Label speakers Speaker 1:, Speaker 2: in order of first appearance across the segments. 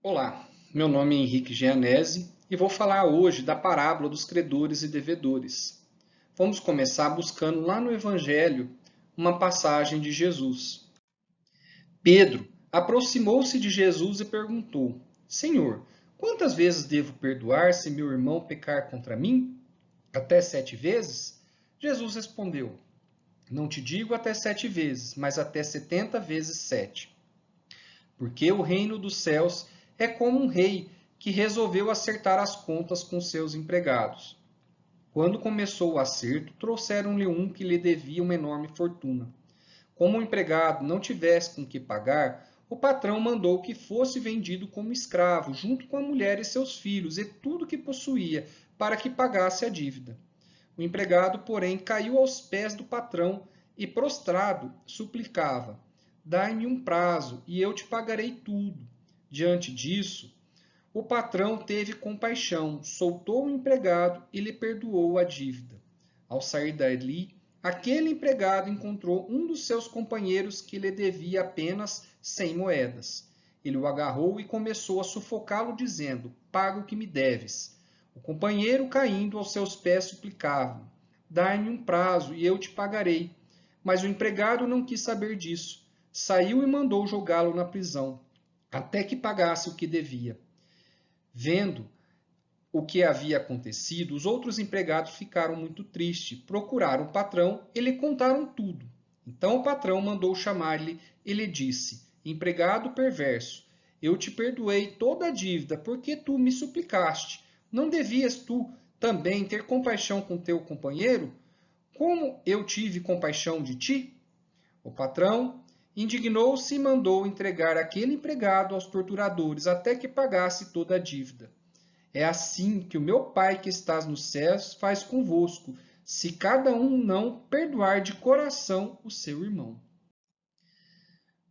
Speaker 1: Olá, meu nome é Henrique Gianese e vou falar hoje da parábola dos credores e devedores. Vamos começar buscando lá no Evangelho uma passagem de Jesus. Pedro aproximou-se de Jesus e perguntou: Senhor, quantas vezes devo perdoar se meu irmão pecar contra mim? Até 7 vezes? Jesus respondeu: Não te digo até 7 vezes, mas até 70 vezes 7. Porque o reino dos céus é como um rei que resolveu acertar as contas com seus empregados. Quando começou o acerto, trouxeram-lhe um que lhe devia uma enorme fortuna. Como o empregado não tivesse com que pagar, o patrão mandou que fosse vendido como escravo, junto com a mulher e seus filhos e tudo que possuía, para que pagasse a dívida. O empregado, porém, caiu aos pés do patrão e, prostrado, suplicava: Dai-me um prazo e eu te pagarei tudo. Diante disso, o patrão teve compaixão, soltou o empregado e lhe perdoou a dívida. Ao sair dali, aquele empregado encontrou um dos seus companheiros que lhe devia apenas 100 moedas. Ele o agarrou e começou a sufocá-lo, dizendo: Paga o que me deves. O companheiro, caindo aos seus pés, suplicava: Dai-me um prazo e eu te pagarei. Mas o empregado não quis saber disso. Saiu e mandou jogá-lo na prisão, até que pagasse o que devia. Vendo o que havia acontecido, os outros empregados ficaram muito tristes, procuraram o patrão e lhe contaram tudo. Então o patrão mandou chamar-lhe e lhe disse: Empregado perverso, eu te perdoei toda a dívida porque tu me suplicaste. Não devias tu também ter compaixão com teu companheiro, como eu tive compaixão de ti? O patrão indignou-se e mandou entregar aquele empregado aos torturadores até que pagasse toda a dívida. É assim que o meu Pai que estás nos céus faz convosco, se cada um não perdoar de coração o seu irmão.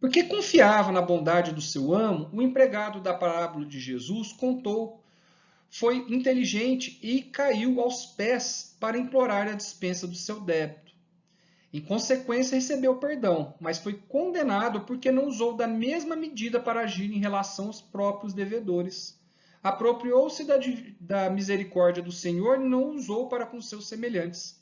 Speaker 1: Porque confiava na bondade do seu amo, o empregado da parábola de Jesus contou, foi inteligente e caiu aos pés para implorar a dispensa do seu débito. Em consequência, recebeu perdão, mas foi condenado porque não usou da mesma medida para agir em relação aos próprios devedores. Apropriou-se da misericórdia do Senhor e não usou para com seus semelhantes.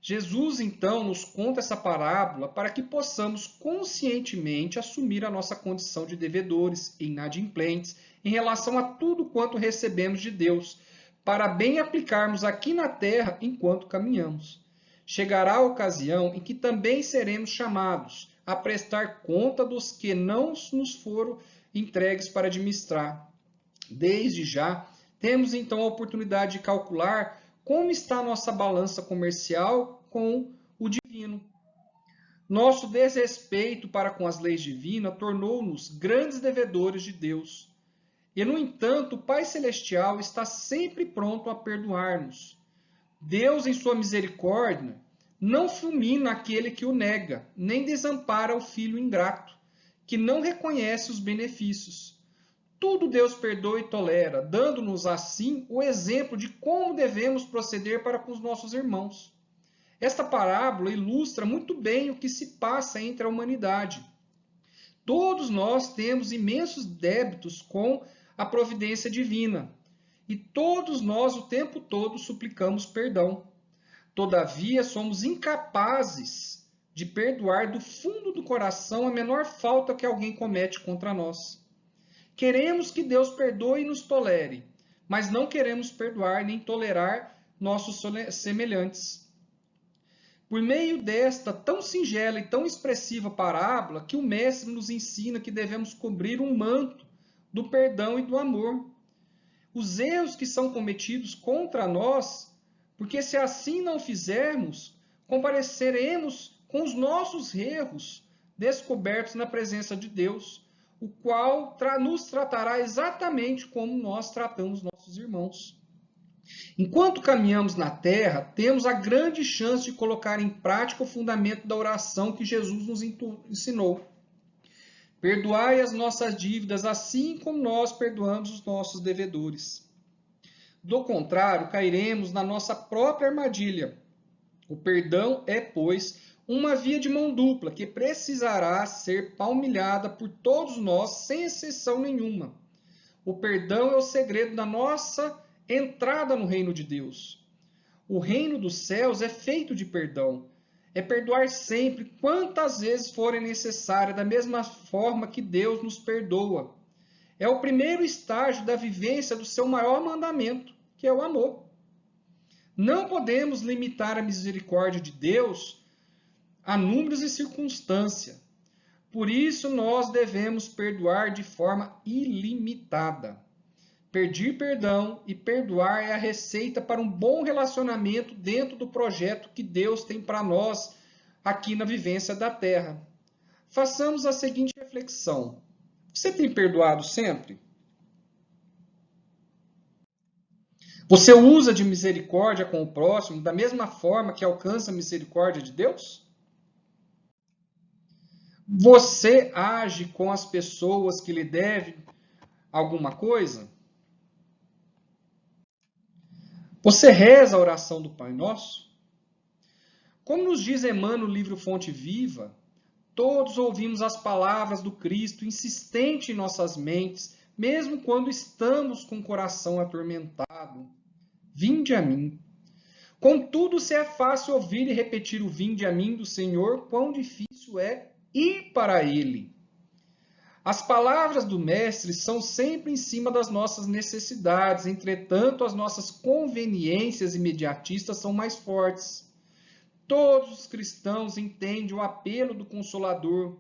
Speaker 1: Jesus, então, nos conta essa parábola para que possamos conscientemente assumir a nossa condição de devedores e inadimplentes em relação a tudo quanto recebemos de Deus, para bem aplicarmos aqui na terra enquanto caminhamos. Chegará a ocasião em que também seremos chamados a prestar conta dos que não nos foram entregues para administrar. Desde já, temos então a oportunidade de calcular como está a nossa balança comercial com o divino. Nosso desrespeito para com as leis divinas tornou-nos grandes devedores de Deus. E, no entanto, o Pai Celestial está sempre pronto a perdoar-nos. Deus, em sua misericórdia, não fulmina aquele que o nega, nem desampara o filho ingrato, que não reconhece os benefícios. Tudo Deus perdoa e tolera, dando-nos assim o exemplo de como devemos proceder para com os nossos irmãos. Esta parábola ilustra muito bem o que se passa entre a humanidade. Todos nós temos imensos débitos com a providência divina, e todos nós o tempo todo suplicamos perdão. Todavia, somos incapazes de perdoar do fundo do coração a menor falta que alguém comete contra nós. Queremos que Deus perdoe e nos tolere, mas não queremos perdoar nem tolerar nossos semelhantes. Por meio desta tão singela e tão expressiva parábola, que o Mestre nos ensina que devemos cobrir um manto do perdão e do amor. Os erros que são cometidos contra nós, porque se assim não fizermos, compareceremos com os nossos erros descobertos na presença de Deus, o qual nos tratará exatamente como nós tratamos nossos irmãos. Enquanto caminhamos na terra, temos a grande chance de colocar em prática o fundamento da oração que Jesus nos ensinou. Perdoai as nossas dívidas, assim como nós perdoamos os nossos devedores. Do contrário, cairemos na nossa própria armadilha. O perdão é, pois, uma via de mão dupla que precisará ser palmilhada por todos nós, sem exceção nenhuma. O perdão é o segredo da nossa entrada no reino de Deus. O reino dos céus é feito de perdão. É perdoar sempre, quantas vezes forem necessárias, da mesma forma que Deus nos perdoa. É o primeiro estágio da vivência do seu maior mandamento, que é o amor. Não podemos limitar a misericórdia de Deus a números e circunstância. Por isso, nós devemos perdoar de forma ilimitada. Pedir perdão e perdoar é a receita para um bom relacionamento dentro do projeto que Deus tem para nós aqui na vivência da Terra. Façamos a seguinte reflexão. Você tem perdoado sempre? Você usa de misericórdia com o próximo da mesma forma que alcança a misericórdia de Deus? Você age com as pessoas que lhe devem alguma coisa? Você reza a oração do Pai Nosso? Como nos diz Emmanuel no livro Fonte Viva, todos ouvimos as palavras do Cristo insistente em nossas mentes, mesmo quando estamos com o coração atormentado. Vinde a mim. Contudo, se é fácil ouvir e repetir o vinde a mim do Senhor, quão difícil é ir para Ele. As palavras do Mestre são sempre em cima das nossas necessidades, entretanto, as nossas conveniências imediatistas são mais fortes. Todos os cristãos entendem o apelo do Consolador,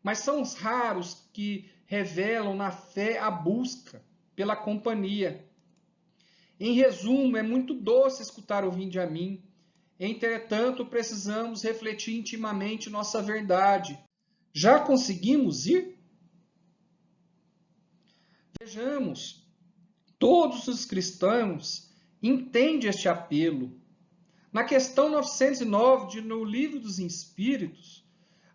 Speaker 1: mas são os raros que revelam na fé a busca pela companhia. Em resumo, é muito doce escutar o vinde a mim. Entretanto, precisamos refletir intimamente nossa verdade. Já conseguimos ir? Vejamos, todos os cristãos entendem este apelo. Na questão 909, no Livro dos Espíritos,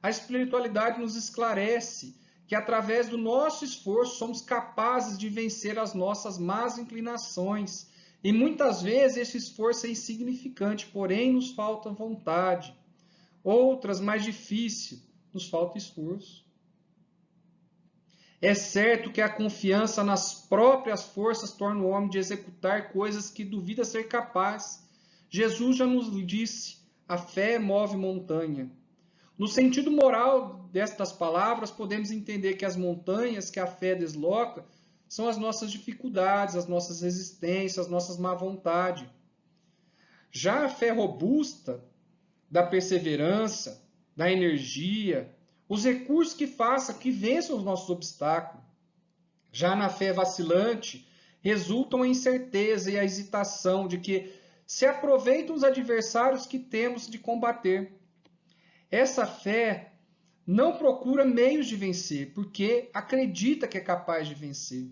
Speaker 1: a espiritualidade nos esclarece que através do nosso esforço somos capazes de vencer as nossas más inclinações. E muitas vezes esse esforço é insignificante, porém nos falta vontade. Outras, mais difíceis, nos falta esforço. É certo que a confiança nas próprias forças torna o homem de executar coisas que duvida ser capaz. Jesus já nos disse, a fé move montanha. No sentido moral destas palavras, podemos entender que as montanhas que a fé desloca são as nossas dificuldades, as nossas resistências, as nossas má vontade. Já a fé robusta, da perseverança, da energia, os recursos que façam que vençam os nossos obstáculos. Já na fé vacilante, resultam a incerteza e a hesitação de que se aproveitam os adversários que temos de combater. Essa fé não procura meios de vencer, porque acredita que é capaz de vencer.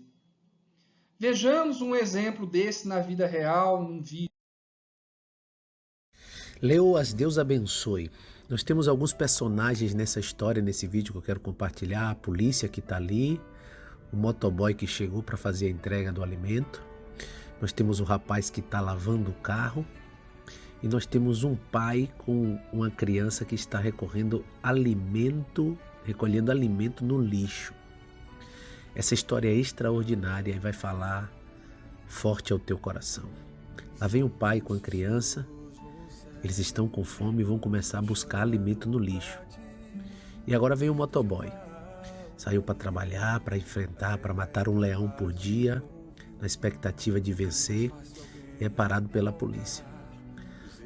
Speaker 1: Vejamos um exemplo desse na vida real, num vídeo.
Speaker 2: Leoas, Deus abençoe. Nós temos alguns personagens nessa história, nesse vídeo que eu quero compartilhar. A polícia que está ali, o motoboy que chegou para fazer a entrega do alimento. Nós temos o rapaz que está lavando o carro. E nós temos um pai com uma criança que está recolhendo alimento no lixo. Essa história é extraordinária e vai falar forte ao teu coração. Lá vem o pai com a criança. Eles estão com fome e vão começar a buscar alimento no lixo. E agora vem o motoboy. Saiu para trabalhar, para enfrentar, para matar um leão por dia, na expectativa de vencer, e é parado pela polícia.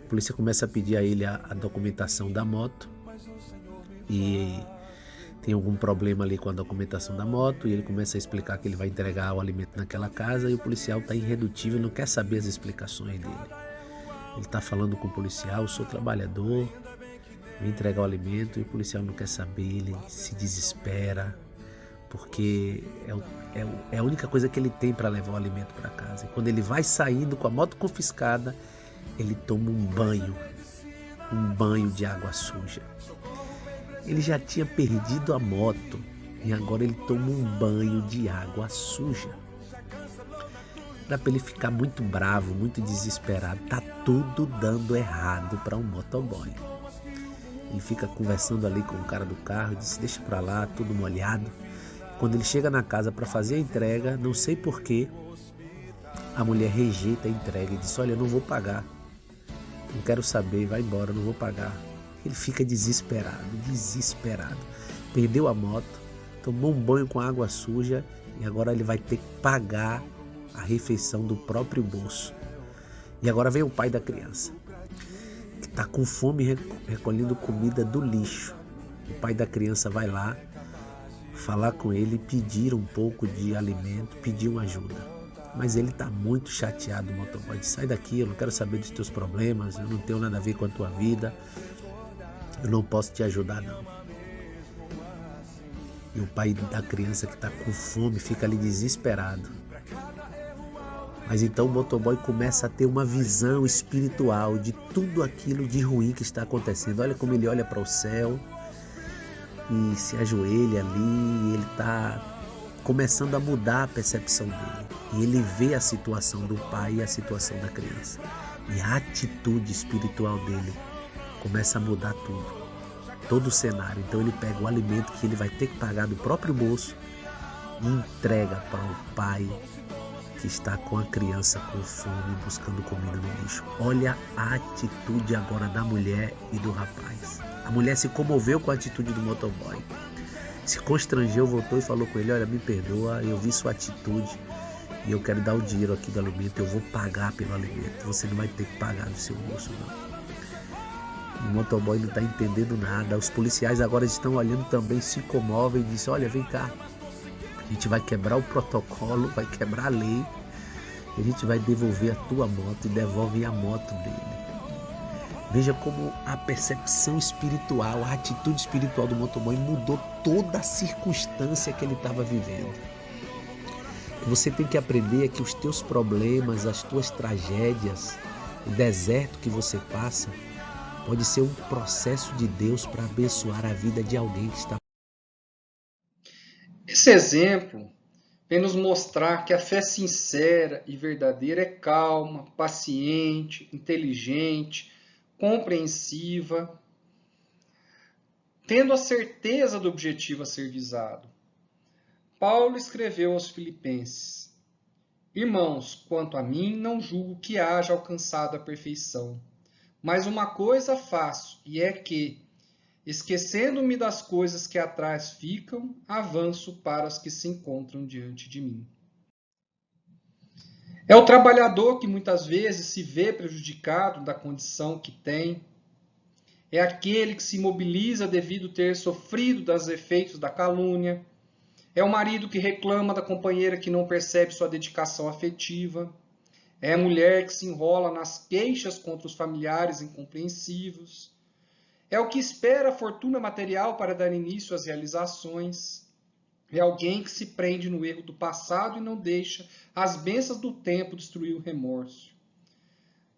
Speaker 2: A polícia começa a pedir a ele a documentação da moto e tem algum problema ali com a documentação da moto e ele começa a explicar que ele vai entregar o alimento naquela casa e o policial está irredutível, não quer saber as explicações dele. Ele está falando com o policial, eu sou trabalhador, vim entregar o alimento e o policial não quer saber, ele se desespera, porque é a única coisa que ele tem para levar o alimento para casa. E quando ele vai saindo com a moto confiscada, ele toma um banho de água suja. Ele já tinha perdido a moto e agora ele toma um banho de água suja. Era para ele ficar muito bravo, muito desesperado. Tá tudo dando errado para um motoboy. Ele fica conversando ali com o cara do carro, disse, deixa para lá, tudo molhado. Quando ele chega na casa para fazer a entrega, não sei porquê, a mulher rejeita a entrega e diz: olha, eu não vou pagar, não quero saber, vai embora, não vou pagar. Ele fica desesperado. Perdeu a moto, tomou um banho com água suja e agora ele vai ter que pagar a refeição do próprio bolso. E agora vem o pai da criança, que está com fome recolhendo comida do lixo. O pai da criança vai lá falar com ele, pedir um pouco de alimento, pedir uma ajuda. Mas ele está muito chateado, o motoboy diz: sai daqui, eu não quero saber dos teus problemas, eu não tenho nada a ver com a tua vida, eu não posso te ajudar não. E o pai da criança que está com fome fica ali desesperado. Mas então o motoboy começa a ter uma visão espiritual de tudo aquilo de ruim que está acontecendo. Olha como ele olha para o céu e se ajoelha ali, e ele está começando a mudar a percepção dele. E ele vê a situação do pai e a situação da criança. E a atitude espiritual dele começa a mudar tudo, todo o cenário. Então ele pega o alimento que ele vai ter que pagar do próprio bolso e entrega para o pai que está com a criança com fome, buscando comida no lixo. Olha a atitude agora da mulher e do rapaz. A mulher se comoveu com a atitude do motoboy, se constrangeu, voltou e falou com ele: olha, me perdoa, eu vi sua atitude e eu quero dar o dinheiro aqui do alimento, eu vou pagar pelo alimento, você não vai ter que pagar do seu bolso não. O motoboy não está entendendo nada. Os policiais agora estão olhando também, se comovem e dizem: olha, vem cá, a gente vai quebrar o protocolo, vai quebrar a lei, a gente vai devolver a tua moto, e devolvem a moto dele. Veja como a percepção espiritual, a atitude espiritual do motoboy mudou toda a circunstância que ele estava vivendo. O que você tem que aprender é que os teus problemas, as tuas tragédias, o deserto que você passa, pode ser um processo de Deus para abençoar a vida de alguém que está.
Speaker 1: Esse exemplo vem nos mostrar que a fé sincera e verdadeira é calma, paciente, inteligente, compreensiva, tendo a certeza do objetivo a ser visado. Paulo escreveu aos Filipenses: irmãos, quanto a mim, não julgo que haja alcançado a perfeição, mas uma coisa faço, e é que, esquecendo-me das coisas que atrás ficam, avanço para as que se encontram diante de mim. É o trabalhador que muitas vezes se vê prejudicado da condição que tem. É aquele que se imobiliza devido ter sofrido dos efeitos da calúnia. É o marido que reclama da companheira que não percebe sua dedicação afetiva. É a mulher que se enrola nas queixas contra os familiares incompreensivos. É o que espera a fortuna material para dar início às realizações. É alguém que se prende no erro do passado e não deixa as bênçãos do tempo destruir o remorso.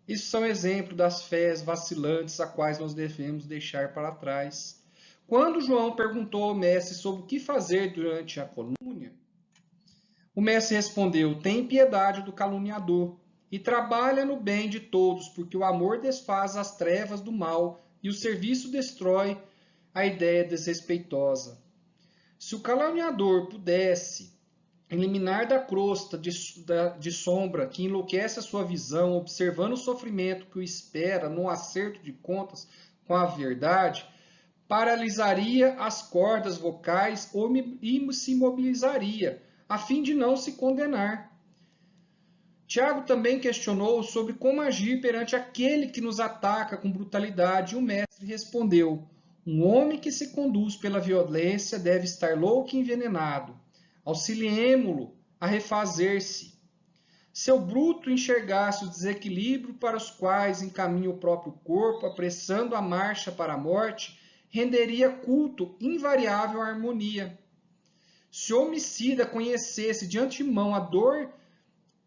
Speaker 1: Isso são exemplos das fés vacilantes a quais nós devemos deixar para trás. Quando João perguntou ao mestre sobre o que fazer durante a calúnia, o mestre respondeu: tem piedade do caluniador e trabalha no bem de todos, porque o amor desfaz as trevas do mal e o serviço destrói a ideia desrespeitosa. Se o caluniador pudesse eliminar da crosta de sombra que enlouquece a sua visão, observando o sofrimento que o espera no acerto de contas com a verdade, paralisaria as cordas vocais e se imobilizaria, a fim de não se condenar. Tiago também questionou sobre como agir perante aquele que nos ataca com brutalidade, e o mestre respondeu: um homem que se conduz pela violência deve estar louco e envenenado. Auxiliemo-lo a refazer-se. Se o bruto enxergasse o desequilíbrio para os quais encaminha o próprio corpo, apressando a marcha para a morte, renderia culto invariável à harmonia. Se o homicida conhecesse de antemão a dor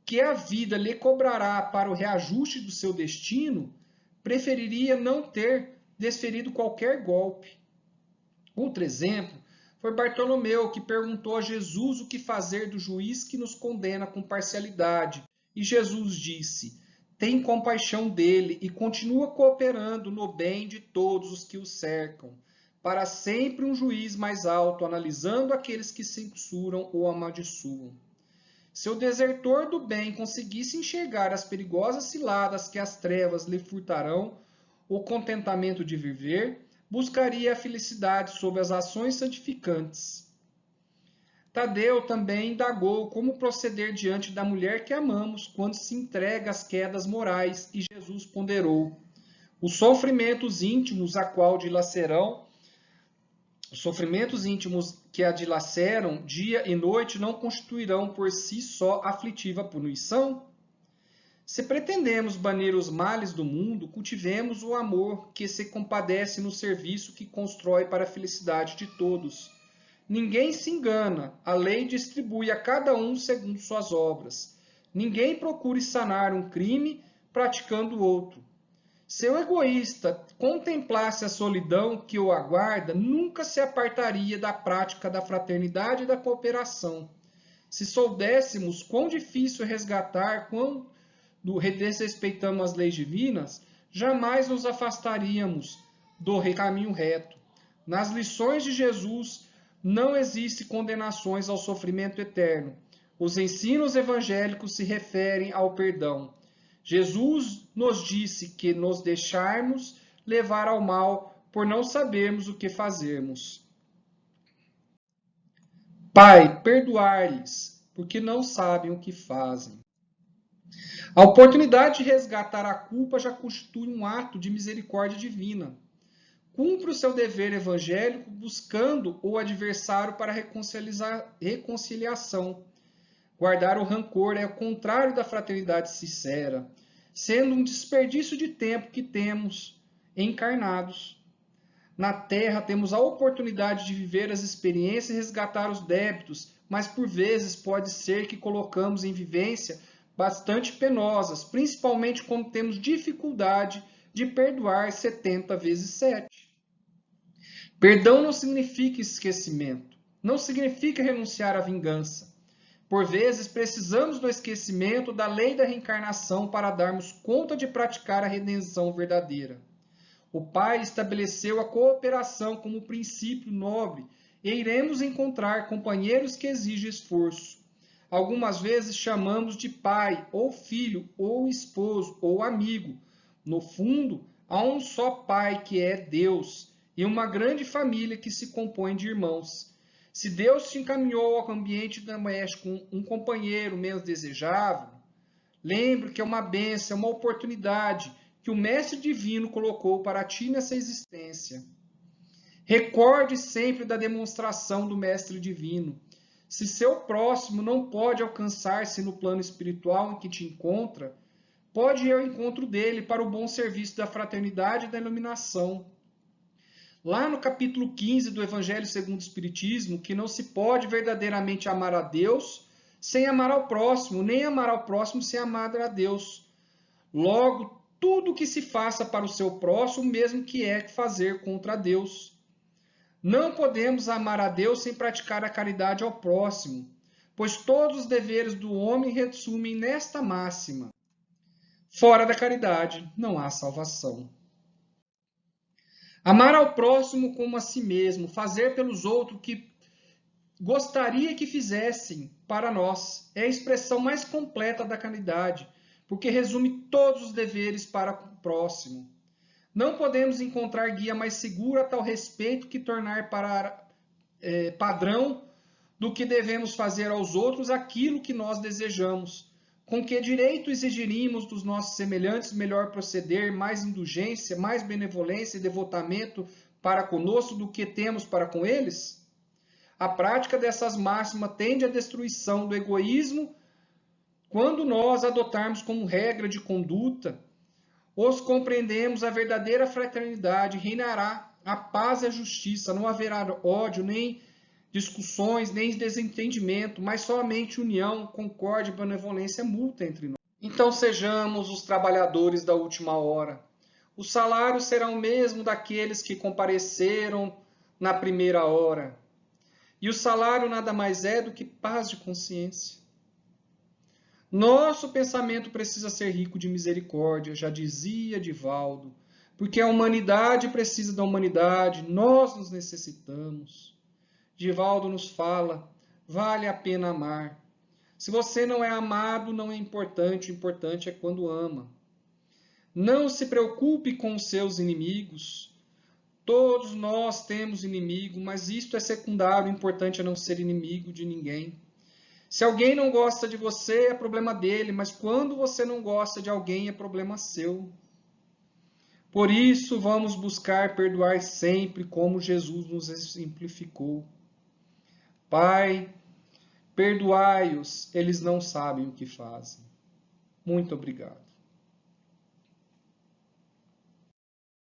Speaker 1: que a vida lhe cobrará para o reajuste do seu destino, preferiria não ter desferido qualquer golpe. Outro exemplo foi Bartolomeu, que perguntou a Jesus o que fazer do juiz que nos condena com parcialidade. E Jesus disse: tem compaixão dele e continua cooperando no bem de todos os que o cercam. para sempre um juiz mais alto, analisando aqueles que censuram ou amaldiçoam. Se o desertor do bem conseguisse enxergar as perigosas ciladas que as trevas lhe furtarão, o contentamento de viver, buscaria a felicidade sob as ações santificantes. Tadeu também indagou como proceder diante da mulher que amamos quando se entrega às quedas morais, e Jesus ponderou: os sofrimentos íntimos que a dilaceram dia e noite não constituirão por si só aflitiva punição? Se pretendemos banir os males do mundo, cultivemos o amor que se compadece no serviço que constrói para a felicidade de todos. Ninguém se engana, a lei distribui a cada um segundo suas obras. Ninguém procure sanar um crime praticando outro. Se o egoísta contemplasse a solidão que o aguarda, nunca se apartaria da prática da fraternidade e da cooperação. Se soubéssemos quão difícil é resgatar quando desrespeitamos as leis divinas, jamais nos afastaríamos do caminho reto. Nas lições de Jesus, não existe condenações ao sofrimento eterno. Os ensinos evangélicos se referem ao perdão. Jesus nos disse que nos deixarmos levar ao mal por não sabermos o que fazermos. Pai, perdoai-lhes, porque não sabem o que fazem. A oportunidade de resgatar a culpa já constitui um ato de misericórdia divina. Cumpre o seu dever evangélico buscando o adversário para reconciliação. Guardar o rancor é o contrário da fraternidade sincera, sendo um desperdício de tempo que temos encarnados. Na Terra temos a oportunidade de viver as experiências e resgatar os débitos, mas por vezes pode ser que colocamos em vivência bastante penosas, principalmente quando temos dificuldade de perdoar 70 vezes 7. Perdão não significa esquecimento, não significa renunciar à vingança. Por vezes precisamos do esquecimento da lei da reencarnação para darmos conta de praticar a redenção verdadeira. O Pai estabeleceu a cooperação como princípio nobre e iremos encontrar companheiros que exigem esforço. Algumas vezes chamamos de pai, ou filho, ou esposo, ou amigo. No fundo, há um só Pai que é Deus e uma grande família que se compõe de irmãos. Se Deus te encaminhou ao ambiente doméstico com um companheiro menos desejável, lembre que é uma bênção, é uma oportunidade que o Mestre Divino colocou para ti nessa existência. Recorde sempre da demonstração do Mestre Divino. Se seu próximo não pode alcançar-se no plano espiritual em que te encontra, pode ir ao encontro dele para o bom serviço da fraternidade e da iluminação. Lá no capítulo 15 do Evangelho segundo o Espiritismo, que não se pode verdadeiramente amar a Deus sem amar ao próximo, nem amar ao próximo sem amar a Deus. Logo, tudo que se faça para o seu próximo, mesmo que é fazer contra Deus. Não podemos amar a Deus sem praticar a caridade ao próximo, pois todos os deveres do homem resumem nesta máxima: fora da caridade não há salvação. Amar ao próximo como a si mesmo, fazer pelos outros o que gostaria que fizessem para nós, é a expressão mais completa da caridade, porque resume todos os deveres para o próximo. Não podemos encontrar guia mais segura a tal respeito que tornar padrão do que devemos fazer aos outros aquilo que nós desejamos. Com que direito exigiríamos dos nossos semelhantes melhor proceder, mais indulgência, mais benevolência e devotamento para conosco do que temos para com eles? A prática dessas máximas tende à destruição do egoísmo quando nós adotarmos como regra de conduta. Os compreendemos a verdadeira fraternidade, reinará a paz e a justiça, não haverá ódio, nem discussões, nem desentendimento, mas somente união, concórdia e benevolência mútua entre nós. Então sejamos os trabalhadores da última hora. O salário será o mesmo daqueles que compareceram na primeira hora. E o salário nada mais é do que paz de consciência. Nosso pensamento precisa ser rico de misericórdia, já dizia Divaldo. porque a humanidade precisa da humanidade, nós nos necessitamos. Divaldo nos fala, vale a pena amar. Se você não é amado, não é importante, o importante é quando ama. Não se preocupe com os seus inimigos. Todos nós temos inimigo, mas isto é secundário, o importante é não ser inimigo de ninguém. Se alguém não gosta de você, é problema dele, mas quando você não gosta de alguém, é problema seu. Por isso, vamos buscar perdoar sempre, como Jesus nos exemplificou. Pai, perdoai-os, eles não sabem o que fazem. Muito obrigado.